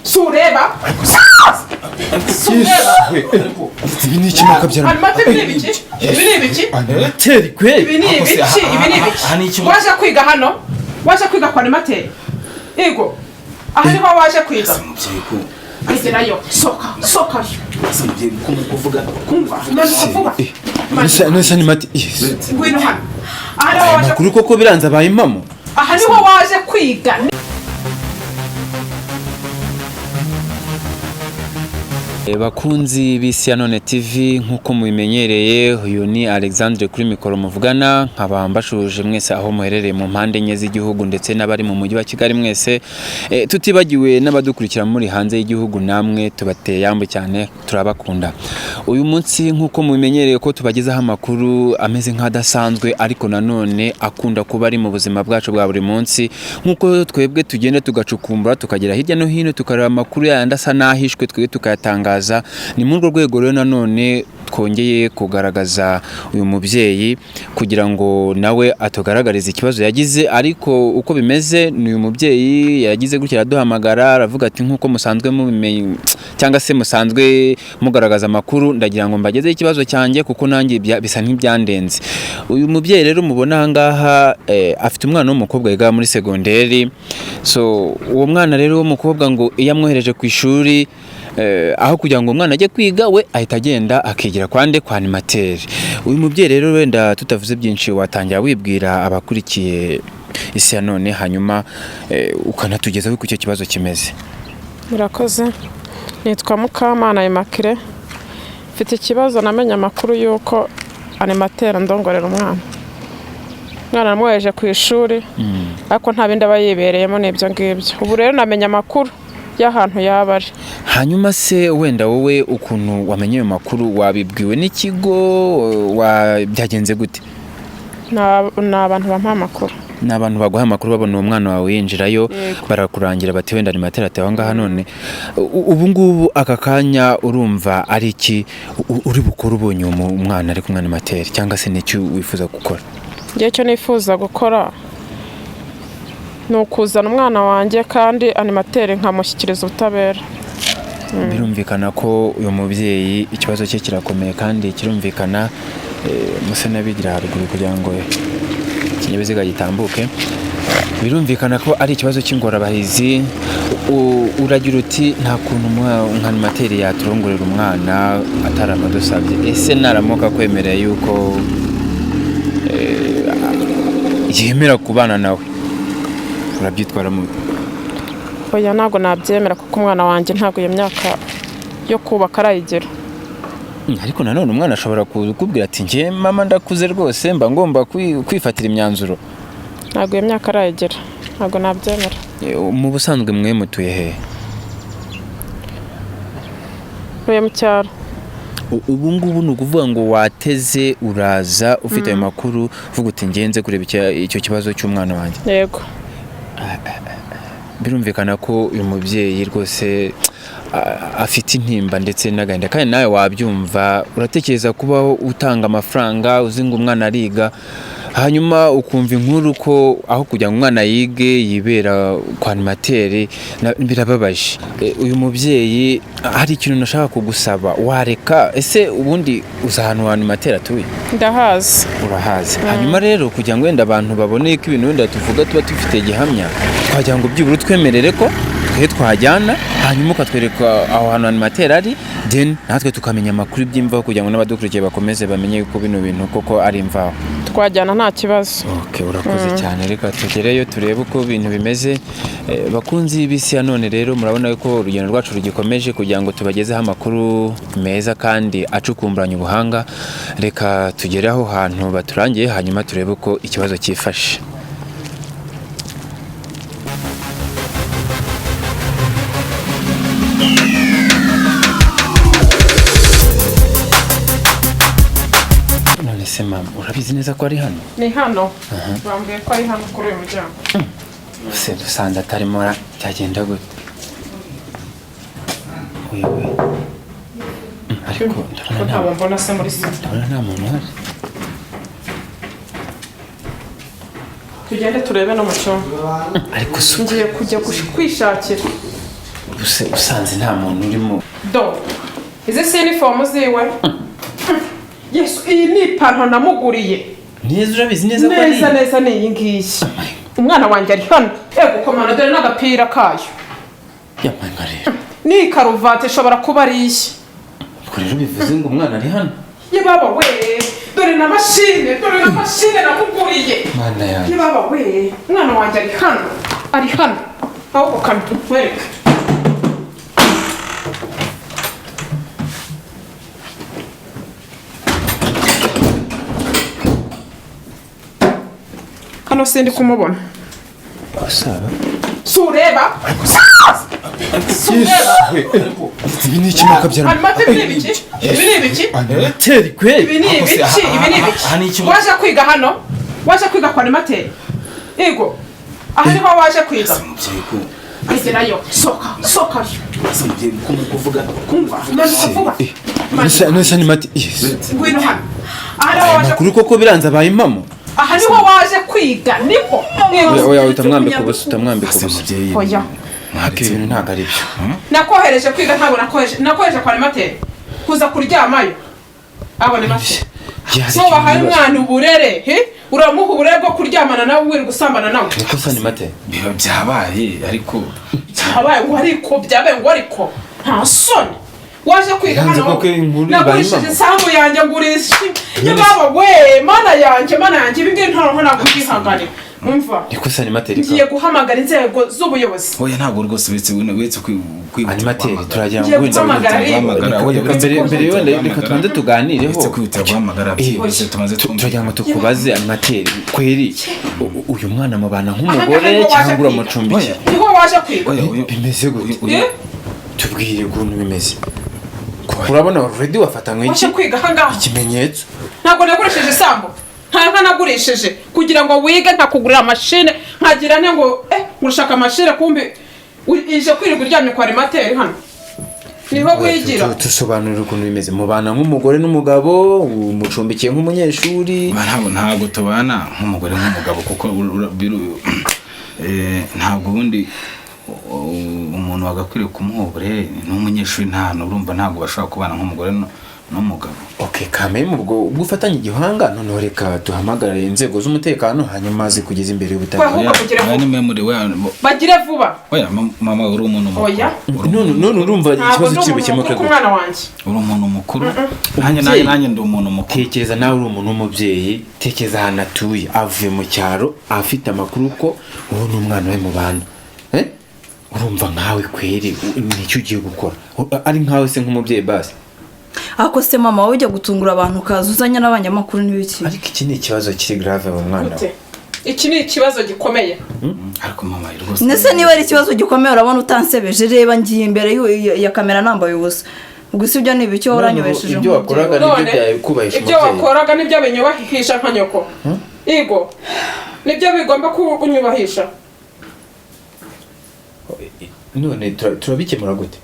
sureba ibi ni iki makabyara animateri kwe ibi ni ibiki waje kwiga hano waje kwiga kwa animateri yego aha niho waje kwiga agerayo soka kuvuga kumva kuvuga nese animateri ngwino hano aha waje kuri koko biranze abaye impamo aha niho waje kwiga bakunzi b'isi ya none TV nkuko mubimenyereye uyu ni Alexandre kuri mikoro muvugana nkaba mbashuje mwese aho muherereye mu mpande enye z'igihugu ndetse n'abari mu mujyi wa Kigali mwese tutibagiwe n'abadukurikira muri hanze y'igihugu namwe tubateye yambo cyane turabakunda. Uyu munsi nkuko mubimenyereye ko tubagezaho amakuru ameze nk'adasanzwe ariko nanone akunda kuba ari mu buzima bwacu bwa buri munsi nkuko twebwe tugenda tugacukumbura tukagera hirya no hino tukareba amakuru yandi asa nahishwe twebwe tukayatanga. Ni muri urwo rwego rero nanone twongeye kugaragaza uyu mubyeyi kugira ngo nawe atugaragarize ikibazo yagize ariko uko bimeze ni uyu mubyeyi yagize gutya araduhamagara aravuga ati nkuko musanzwe mubimenye cyangwa se musanzwe mugaragaza amakuru ndagira ngo mbagezeho ikibazo cyanjye kuko nanjye bisa nk'ibyandenze. Uyu mubyeyi rero mubona aha ngaha afite umwana w'umukobwa yiga muri segonderi, so uwo mwana rero w'umukobwa ngo iyo amwohereje ku ishuri aho kugira ngo umwana ajye kwiga we ahita agenda akigira kwa animateri. Uyu mubyeyi rero wenda tutavuze byinshi watangira wibwira abakurikiye isi ya none hanyuma ukanatugezaho uko icyo kibazo kimeze. Murakoze, nitwa Mukamana Immaculée, mfite ikibazo namenye amakuru y'uko animateri ndongorera umwana namwohereje ku ishuri ariko nta bindi aba yibereyemo n'ibyo ngibyo. Ubu rero namenye amakuru y'ahantu yaba ari. Hanyuma se wenda wowe ukuntu wamenye ayo makuru wabibwiwe n'ikigo byagenze gute? Ni abantu bampa amakuru. Ni abantu baguha amakuru babona umwana wawe yinjirayo barakurangira bati wenda animateri ataho ngaha none. Ubu ngubu aka kanya urumva ari iki uri bukora ubonye umwana ari kumwe animateri cyangwa se n'icyo wifuza gukora? Ngiye cyo nifuza gukora ni ukuzana umwana wanjye kandi animateri nkamushyikiriza ubutabera. Birumvikana ko uyu mubyeyi ikibazo cye kirakomeye kandi kirumvikana musa nabigira haruguru kugira ngo ikinyabiziga gitambuke. Birumvikana ko ari ikibazo cy'ingorabahizi. Uragira uti nta kuntu nka animateri yaturongorera umwana ataramadusabye. Ese naramuka kwemerera yuko yemera kubana nawe urabyitwara mu? Oya, ntabwo nabyemera kuko umwana wanjye ntabwo iyo myaka yo kubaka arayigera. Ariko nanone umwana ashobora kukubwira ati njye mama ndakuze rwose mba ngomba kwifatira imyanzuro. Ntabwo iyo myaka arayigera, ntabwo nabyemera. Mu busanzwe mwe mutuye he? Uye mu cyaro. Ubu ngubu ni ukuvuga ngo wateze uraza ufite ayo makuru uvuga uti ngenze kureba icyo kibazo cy'umwana wanjye. Yego. Birumvikana ko uyu mubyeyi rwose afite intimba ndetse n'agahinda kandi nawe wabyumva. Uratekereza kubaho utanga amafaranga uzi ngo umwana ariga hanyuma ukumva inkuru ko aho kugira ngo umwana yige yibera kwa animateri, birababaje. Uyu mubyeyi hari ikintu nashaka kugusaba wareka. Ese ubundi uza ahantu animateri atuye? Ndahazi. Urahazi. Hanyuma rero kugira ngo wenda abantu babone ko ibintu wenda tuvuga tuba dufite gihamya twagira ngo byibura twemerere ko twajyana hanyuma ukatwereka aho hantu animateri ari, then natwe tukamenya amakuru by'imvaho kugira ngo n'abadukurikiye bakomeze bamenye yuko bino bintu koko ari imvaho. Twajyana nta kibazo. Okay, urakoze cyane. Reka tugereyo turebe uko ibintu bimeze. Bakunzi b'isi ya none rero murabona ko urugendo rwacu rugikomeje kugira ngo tubagezeho amakuru meza kandi acukumburanye ubuhanga. Reka tugere aho hantu baturangiye hanyuma turebe uko ikibazo cyifashe. Mama, urabizi neza ko ari hano? Ni hano. Bambwiye ko ari hano kuri uyu muryango. Se dusanze atarimo cyagenda gute? Wewe. Ariko ntabwo mbona se muri sita. Nta muntu uhari. Tugende turebe no mu cyumba. Ariko ngiye kujya kwishakira. usanze nta muntu urimo. Do izi si inifomu ziwe. Yesu, iyi ni ipantaro namuguriye. Neza urabizi neza ko ari neza ni iyi ngiyi. Umwana wanjye ari hano. Ego komana dore n'agapira kayo. Yamanga rero. Ni karuvati ishobora kuba ari iyi. Ko rero bivuze ngo umwana ari hano. Ye baba we, dore na mashine namuguriye. Mana yanjye. Ye baba we, umwana wanjye ari hano. Ari hano. Aho kamwereka. Hano sindi kumubona. Asaba. Sureba. Ibi ni iki makabyara? Animateri ni ibiki? Ibi ni ibiki? Animateri kwe. Ibi ni ibiki? Waje kwiga hano? Waje kwiga kwa animateri? Ego. Aha niho waje kwiga. Agerayo. Soka. Kuvuga. Kumva. Kuvuga. Nese animateri. Ngwino hano. Aha niho waje. Makuru koko biranze abaye impamo. Aha niho waje kwiga. Niko. Oya utamwambika ubusa Oya. Mwaka ibintu ntago ari byo. Nakohereje kwiga ntabwo nakohereje kwa animateri. Kuza kuryamayo. Abone make. So bahaye umwana uburere, uramuha uburere bwo kuryamana nawe wiri gusambana nawe. Niko sa animateri. Biba byabaye ariko byabaye ngo ariko nta soni. Waje kwiga hano. Nagurishije isambu yanjye ngurisha. Ye baba we, mana yanjye ibi ngibi ntabwo kwihanganira. Umva. Niko sa animateri. Ngiye guhamagara inzego z'ubuyobozi. Oya ntabwo rwose wetse kwiga animateri turagira ngo wenda mbere wenda reka tubanze tuganireho. Turagira ngo tukubaze animateri kweri uyu mwana mubana nk'umugore cyangwa uramucumbiki? Niho waje kwiga. Bimeze gute? Tubwire ukuntu bimeze. Urabona already wafatanywe iki? Waje kwiga hangaha. Ikimenyetso. Ntabwo nagurishije isambu. Ntabwo nagurishije kugira ngo wige ntakugurira mashine nkagira nte ngo ngushaka mashine kumbi ije kwirirwa uryamye kwa animateri hano. Niho wigira. Tusobanurira ukuntu bimeze mubana nk'umugore n'umugabo umucumbikiye nk'umunyeshuri. Ntabwo tubana nk'umugore n'umugabo kuko ntabwo ubundi umuntu wagakwiriye kumuha uburere n'umunyeshuri urumva ntabwo bashobora kubana nk'umugore n'umugabo. Okay, kame ubwo ufatanye igihanga none reka duhamagare inzego z'umutekano hanyuma zikugeza imbere y'ubutabera. Bagire vuba. Oya mama uri umuntu mukuru. Oya. None urumva ikibazo kibukemuke ku mwana wanjye. Uri umuntu mukuru. Nanjye ndi umuntu mukuru. Tekereza nawe uri umuntu w'umubyeyi, tekereza ahantu atuye, avuye mu cyaro, afite amakuru ko uwo ni umwana we mu bana. Urumva nkawe kweri nicyo ugiye gukora? Ari nkawe se nk'umubyeyi basi. Ako se mama wowe ujya gutungura abantu ukazuzanya n'abanyamakuru n'ibiki? Ariko iki ni ikibazo kiri grave mu mwana. Iki ni ikibazo gikomeye. Ariko mama rwose. Nese niba ari ikibazo gikomeye urabona utansebeje reba ngiye imbere ya kamera nambaye ubusa. Ubwo si byo nibicyo uranyobesheje. Ibyo wakoraga nibyo byakubahisha umubyeyi. Ibyo wakoraga nibyo binyubahisha nka nyoko. Igo. Nibyo bigomba kunyubahisha. None turabikemura gute?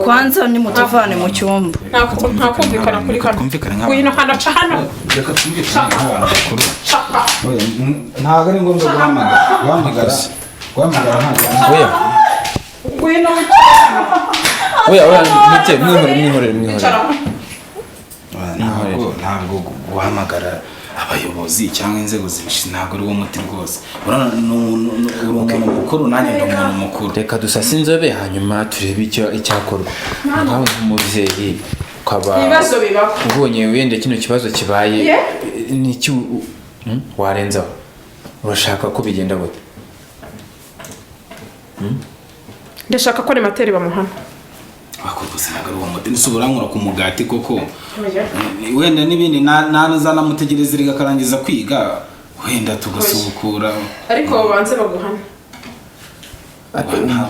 Kwanza ni mutuvane mu cyumba. Nta kumvikana kuri kano. Wino hano hano. Reka tumvikane nk'abantu. Ntabwo ari ngombwa guhamagara ntabwo. Wino. Mwihorere. Ntabwo guhamagara abayobozi cyangwa inzego zibishinzwe ntabwo ari wo muti rwose. Uri umuntu mukuru nanjye ndi umuntu mukuru. Reka dusase inzobe hanyuma turebe icyakorwa. Nkawe nk'umubyeyi ibibazo bibaho. Ubonye wenda kino kibazo kibaye n'iki warenzaho? Urashaka ko bigenda gute? Ndashaka ko animateri bamuhana. Bakubuse ntabwo ari uwo muti nisubira nkora ku mugati koko. Wenda n'ibindi namutegereza rigakarangiza kwiga wenda tugasubukura. Ariko banze baguhana.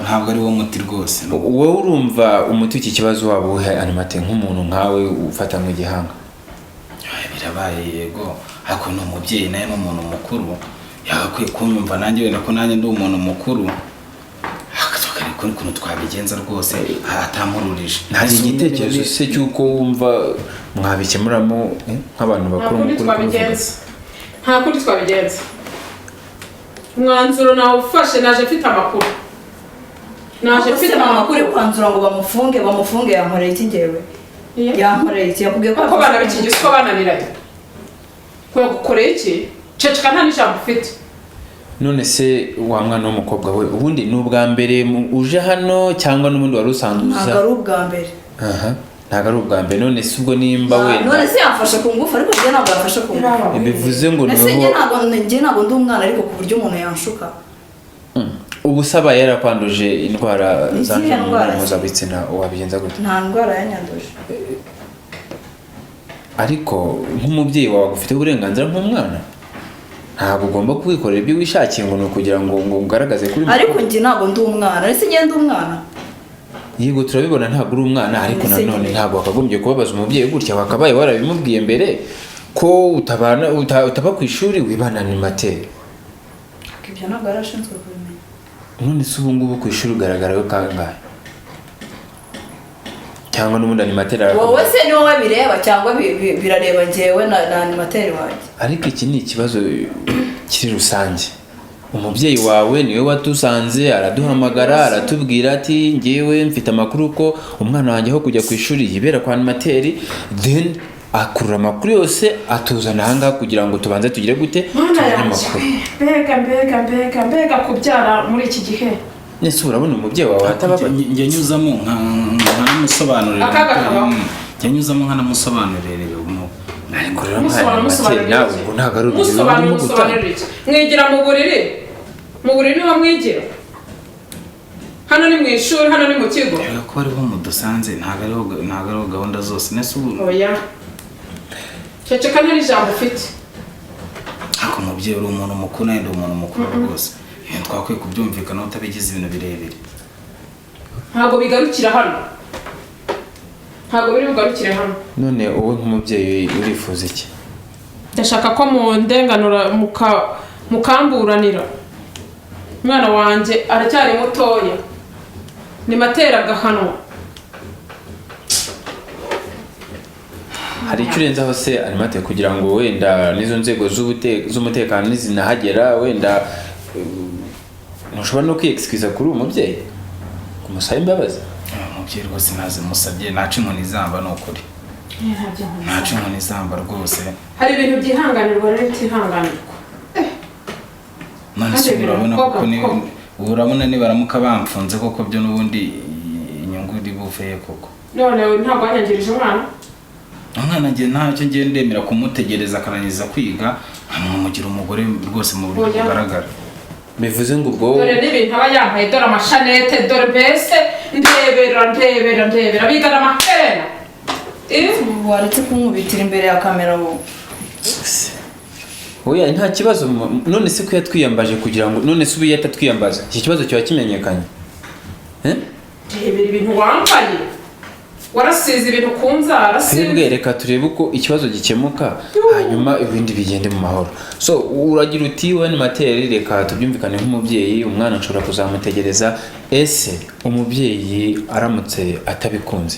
Ntabwo ari wo muti rwose. Wowe urumva umuti w'iki kibazo wabo uhe animateri nk'umuntu nkawe ufata mu gihanga? Birabaye yego ariko ni umubyeyi nawe n'umuntu mukuru yagakwiye kunyumva nanjye wenda ko nanjye ndi umuntu mukuru. Ukuntu twabigenza rwose atamururije. Hari igitekerezo se cyuko wumva mwabikemuramo nk'abantu bakuru mukuru? Nta kundi twabigenza. Umwanzuro nawe ufashe naje mfite amakuru. naje mfite amakuru yo kwanzura ngo bamufunge yankoreye iki ngewe yankoreye iki yakubwiye ko bana bikigise ko bananiranye ko yagukoreye iki ceceka nta n'ijambo ufite. none se wa mwana w'umukobwa we ubundi ni ubwa mbere uje hano cyangwa n'ubundi wari usanzwe uza? ntabwo ari ubwa mbere. ntabwo ari ubwa mbere. none se ubwo nimba wenda none se yamfashe ku ngufu ariko njye ntabwo yafashe ku ngufu. bivuze ngo ese njye ntabwo ndi umwana ariko ku buryo umuntu yanshuka. ubu usaba yarakwanduje indwara mpuzabitsina wabigenza gute? nta ndwara yanyanduje. ariko nk'umubyeyi wawe ufite uburenganzira nk'umwana, ntabwo ugomba kwikorera ibyo wishakiye ngo ni ukugira ngo ugaragaze kuri ariko njye ntabwo ndi umwana. ese njye ndi umwana? yego turabibona ntabwo uri umwana, ariko nanone ntabwo wakagombye kubabaza umubyeyi gutya. wakabaye warabimubwiye mbere ko utaba ku ishuri wibana animateri. ibyo ntabwo yari ashinzwe kubimenya. none se ubu ngubu ku ishuri ugaragara we kangahe? cyangwa n'ubundi animateri wowe se ni wowe bireba cyangwa birareba njyewe na animateri wanjye? ariko iki ni ikibazo kiri rusange. umubyeyi wawe niwe watusanze araduhamagara aratubwira ati ngewe mfite amakuru ko umwana wanjye aho kujya ku ishuri yibera kwa animateri, then akurura amakuru yose atuzana ahangaha kugira ngo tubanze tugire gute tubone amakuru. mbega kubyara muri iki gihe. nese urabona umubyeyi wawe atababa njye nyuzamo nkanamusobanurira ariko rero animateri nawe ngo ntabwo ari urugero rurimo gutanga. mwigira mu buriri niho mwigira. hano ni mu ishuri, hano ni mu kigo. ko ariho mudusanze ntabwo ariho gahunda zose. nese ubu oya ceceka nta n'ijambo ufite. ariko umubyeyi uri umuntu mukuru nawe ndi umuntu mukuru rwose. twakwiye kubyumvikana utabigize ibintu birebire. ntabwo bigarukira hano, ntabwo biri bugarukire hano. none wowe nk'umubyeyi urifuza iki? ndashaka ko mundenganura mukamburanira. umwana wanjye aracyari mutoya, ni matera agahanwa. hari icyo urenzaho se animateri kugira ngo wenda n'izo nzego z'umutekano nizinahagera wenda ntushobora no kwiyegisikiza kuri uwo mubyeyi kumusaba imbabazi? umubyeyi rwose nazimusabye naca inkoni izamba. ni ukuri naca inkoni izamba rwose. hari ibintu byihanganirwa n'ibitihanganirwa. none se urabona nibaramuka bamfunze koko byo n'ubundi inyungu iri buveye koko. none ntabwo wanyangirije umwana njye ntacyo ngiye ndemera kumutegereza akarangiza kwiga nkamugira umugore rwose mu buryo bugaragara. bivuze ngo ubwo dore n'ibintu aba yambaye, dore amashanete, dore mbese ndebera bigana amaherena. waretse kumubitira imbere ya kamera wowe? oya nta kibazo. none se ko yatwiyambaje kugira ngo none se ubu yatatwiyambaza iki kibazo kiba kimenyekanye? ndebera ibintu wambaye, warasize ibintu ku nzara. twebwe reka turebe uko ikibazo gikemuka hanyuma ibindi bigende mu mahoro. so uragira uti we animateri reka tubyumvikane nk'umubyeyi, umwana nshobora kuzamutegereza. ese umubyeyi aramutse atabikunze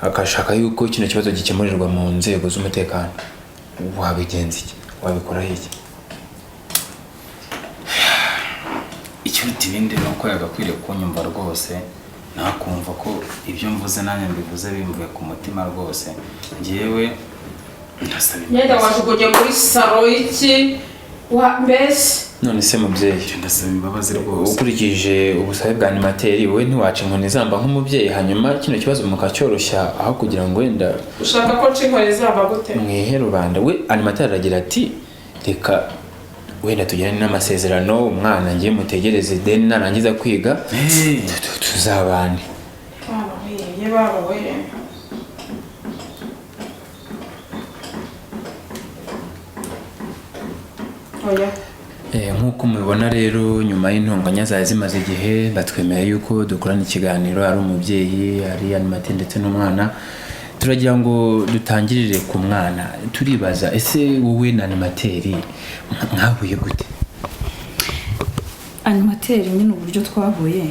agashaka yuko kino kibazo gikemurirwa mu nzego z'umutekano, wabigenza iki? wabikora iki? ikiruta ibindi ni uko yagakwiriye kunyumva rwose, nakumva ko ibyo mvuze nanjye mbivuze bimvuye ku mutima rwose. njyewe ndasaba imyenda wajugunye muri saro y'iki mbese. none se mubyeyi ndasaba imbabazi rwose. ukurikije ubusabe bwa animateri wowe ntiwaca inkoni zamba nk'umubyeyi hanyuma kino kibazo mukacyoroshya aho kugira ngo wenda ushaka ko nca inkoni zamba gute? mwihe rubanda. we animateri aragira ati reka wenda tugirane n'amasezerano, umwana ngiye mutegereze deni narangiza kwiga tuzabane. baba we nk'uko mubibona rero nyuma y'intonganya zari zimaze igihe batwemera yuko dukorana ikiganiro, ari umubyeyi ari animateri ndetse n'umwana. turagira ngo dutangirire ku mwana. turibaza ese wowe na animateri mwahuye gute? animateri nyine uburyo twahuye,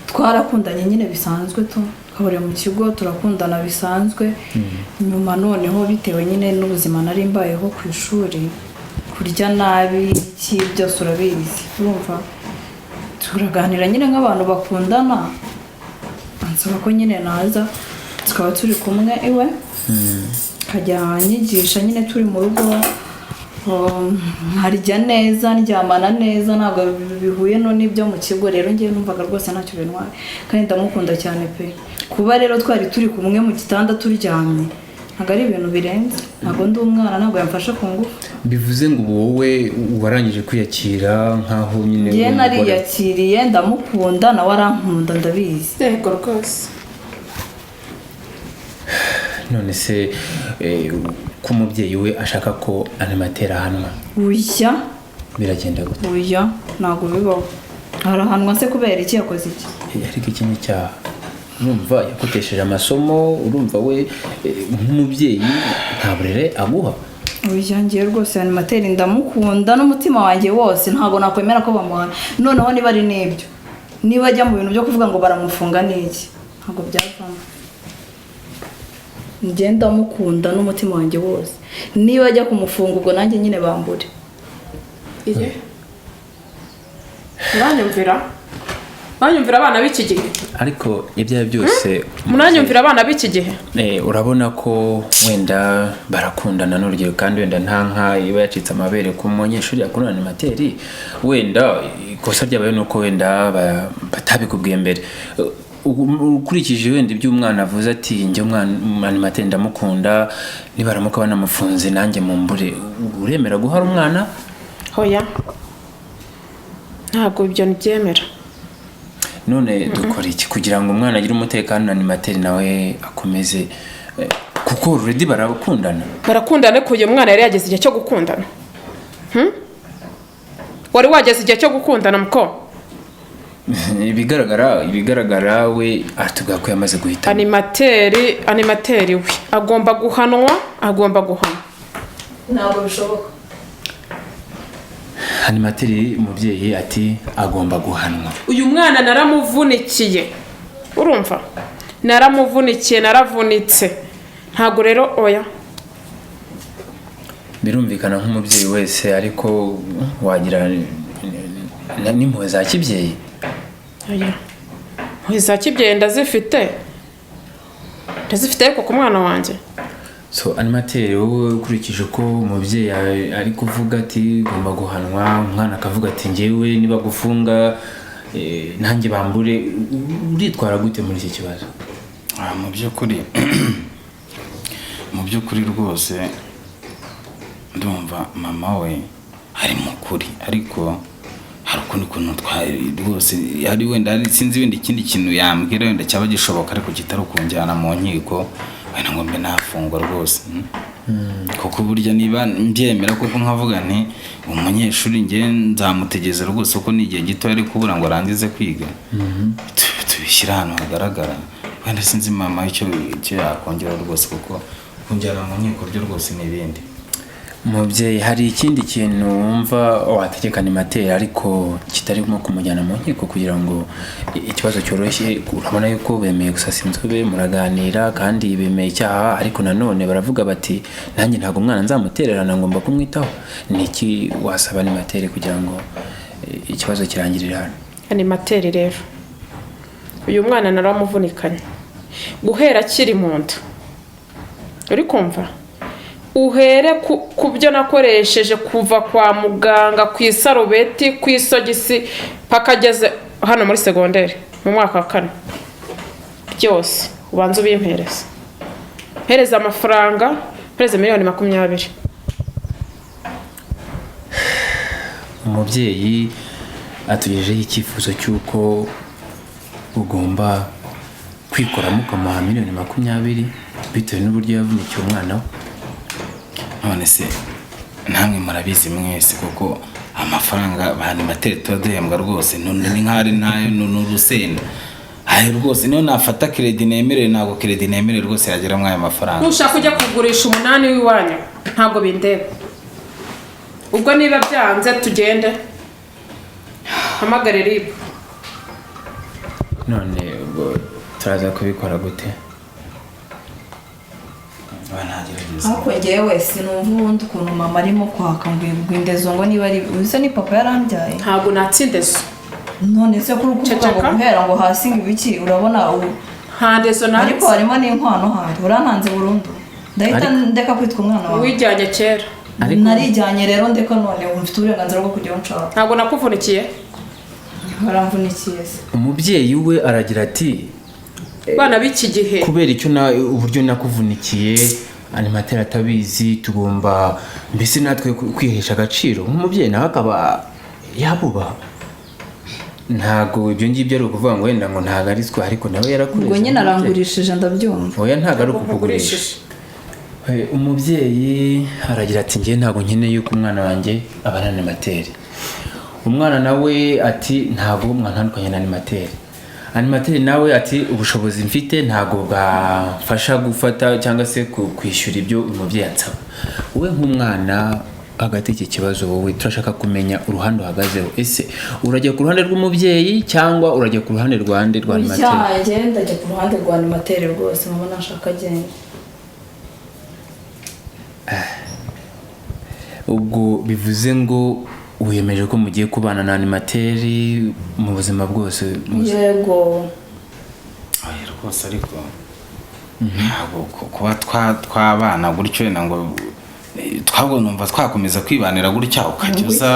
twarakundanye nyine bisanzwe, twahuriye mu kigo turakundana bisanzwe. nyuma noneho bitewe nyine n'ubuzima nari mbayeho ku ishuri, kurya nabi iki byose urabizi, urumva turaganira nyine nk'abantu bakundana ansaba ko nyine naza tukaba turi kumwe iwe akajya anyigisha nyine turi mu rugo nkarya neza ndyamana neza ntabwo bihuye n'ibyo mu kigo rero ngewe numvaga rwose ntacyo bintwaye kandi ndamukunda cyane pe kuba rero twari turi kumwe mu gitanda turyamye ntabwo ari ibintu birenze ntabwo ndi umwana ntabwo yamfashe ku ngufu bivuze ngo wowe warangije kwiyakira nk'aho nyine njye nariyakiriye ndamukunda nawe arankunda ndabizi yego rwose. none se ko umubyeyi we ashaka ko animatera ahanwa uya biragenda gute? uya ntabwo bibaho arahanwa se kubera iki yakoze iki ariko iki ni icyaha urumva yakotesheje amasomo urumva we nk'umubyeyi nta burere aguha uya ngiye rwose animateri ndamukunda n'umutima wanjye wose ntabwo nakwemera ko bamuhana noneho niba ari n'ibyo niba ajya mu bintu byo kuvuga ngo baramufunga n'iki ntabwo byavamo njye ndamukunda n'umutima wanjye wose niba ajya kumufunga ubwo nanjye nyine bambure iye banyumvira abana b'iki gihe ariko ibyo ari byose munanyumvira abana b'iki gihe urabona ko wenda barakundana n'urugero kandi wenda nta nka iba yacitse amabere ku munyeshuri yakundana animateri wenda ikosa ryabaye nuko wenda batabikubwiye mbere ukurikije wenda ibyo umwana avuze ati njye umwana animateri ndamukunda nibaramuka banamufunze nanjye mumbure uremera guhara umwana hoya ntabwo ibyo ntibyemera none dukora iki kugira ngo umwana agire umutekano na animateri nawe akomeze kuko already barakundana ko uyu mwana yari yageze igihe cyo gukundana wari wageze igihe cyo gukundana muko ibigaragara we atubwira ko yamaze guhita animateri we agomba guhanwa ntabwo bishoboka animateri umubyeyi ati agomba guhanwa uyu mwana naramuvunikiye urumva naravunitse ntabwo rero oya birumvikana nk'umubyeyi wese ariko wagira n'impuhwe za kibyeyi oya impuhwe za kibyeyi ndazifite ariko ku mwana wanjye so animateri wowe ukurikije uko umubyeyi ari kuvuga ati ugomba guhanwa umwana akavuga ati njyewe niba gufunga nanjye bambure uritwara gute muri iki kibazo? mu by'ukuri rwose ndumva mama we ari mukuri ariko hari ukundi kuntu twari rwose hari wenda sinzi wenda ikindi kintu yambwira wenda cyaba gishoboka ariko kitari ukunjyana mu nkiko wenda ngo mbe nafungwa rwose kuko burya niba mbyemera kuko nkavuga nti umunyeshuri nge nzamutegeza rwose uko ni igihe gito ari kubura ngo arangize kwiga tubishyira ahantu hagaragara wenda sinzi mama icyo yakongera rwose kuko kunjyana mu nkiko ryo rwose n'ibindi. Umubyeyi hari ikindi kintu wumva wategeka animateri ariko kitarimo kumujyana mu nkiko kugira ngo ikibazo cyoroshye? Urabona yuko bemeye gusasa inzobe muraganira kandi bemeye icyaha ariko nanone baravuga bati nanjye ntabwo umwana nzamutererana ngomba kumwitaho. Ni iki wasaba animateri kugira ngo ikibazo kirangirire hano? Animateri rero uyu mwana naramuvunikanye guhera kiri mu nda, uri kumva? Uhere ku byo nakoresheje kuva kwa muganga ku isarubeti ku isogisi pakageze hano muri segonderi mu mwaka wa 4 byose ubanza ubimpereza, mpereza amafaranga, mpereza $20,000. Umubyeyi atugejeho icyifuzo cy'uko ugomba kwikoramo ukamuha $20,000 bitewe n'uburyo yavunikiye umwana we. None se namwe murabizi mwese kuko amafaranga banimateri tuduhembwa rwose ni nkari nayo n'urusenda ayo rwose niyo nafata credit nemerere ntabwo credit nemerere rwose yagera mu aya mafaranga. Nushaka kujya kugurisha 8 w'iwanyu ntabwo bindeba, ubwo niba byanze tugende hamagare ribu. None turaza kubikora gute? Ariko ngewe sinumva ubundi ukuntu mama arimo kwaka ngo indezo ngo niba ari bisa ni papa yarambyaye. Ntabwo natsindezo none se kuri ukuvuga ngo Ceceka. guhera ngo hasi ngo ibiki urabona ubu nta ndezo ariko nanjye harimo n'inkwano handi urantanze burundu ndahita ndeka kwitwa umwana wawe wijyanye kera narijyanye rero ndeka none ubu mfite uburenganzira bwo kujya aho nshaka ntabwo nakuvunikiye baramvunikiye se umubyeyi we aragira ati bana b'iki gihe kubera icyo uburyo nakuvunikiye animateri atabizi tugomba mbese natwe kwihesha agaciro nk'umubyeyi nawe akaba yabubaha ntabwo ibyo ngibyo ari ukuvuga ngo wenda ngo ntabwo ari twe ariko nawe yarakureze ubwo nyine arangurishije ndabyumva oya ntabwo ari ukukugurisha umubyeyi aragira ati njye ntabwo nkeneye yuko umwana wanjye aba ari animateri umwana nawe ati ntabwo mwantandukanye na animateri nawe ati ubushobozi mfite ntabwo bwafasha gufata cyangwa se kwishyura ibyo uyu mubyeyi ansaba wowe nk'umwana hagati y'iki kibazo wowe turashaka kumenya uruhande uhagazeho ese urajya ku ruhande rw'umubyeyi cyangwa urajya ku ruhande rwa animateri icyaha ndajya ku ruhande rwa animateri rwose mama nashaka agenda ubwo bivuze ngo wiyemeje ko mugiye kubana na animateri mu buzima bwose yego rwose ariko ntabwo kuba twabana gutyo wenda ngo twabwo numva twakomeza kwibanira gutya ukajya uza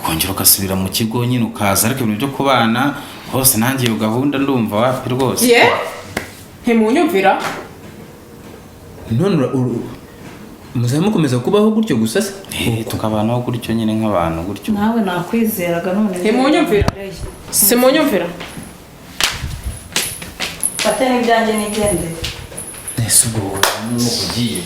ukongera ugasubira mu kigo nyine ukaza ariko ibintu byo kubana hose nanjye iyo gahunda ndumva wapi rwose ye ntimunyumvira none muzaba mukomeza kubaho gutyo gusa se tukabanaho gutyo nyine nk'abantu gutyo nawe nakwizeraga none ntimunyumvira simunyumvira fate n'ibyanjye n'igendere ese ubwo nuko ugiye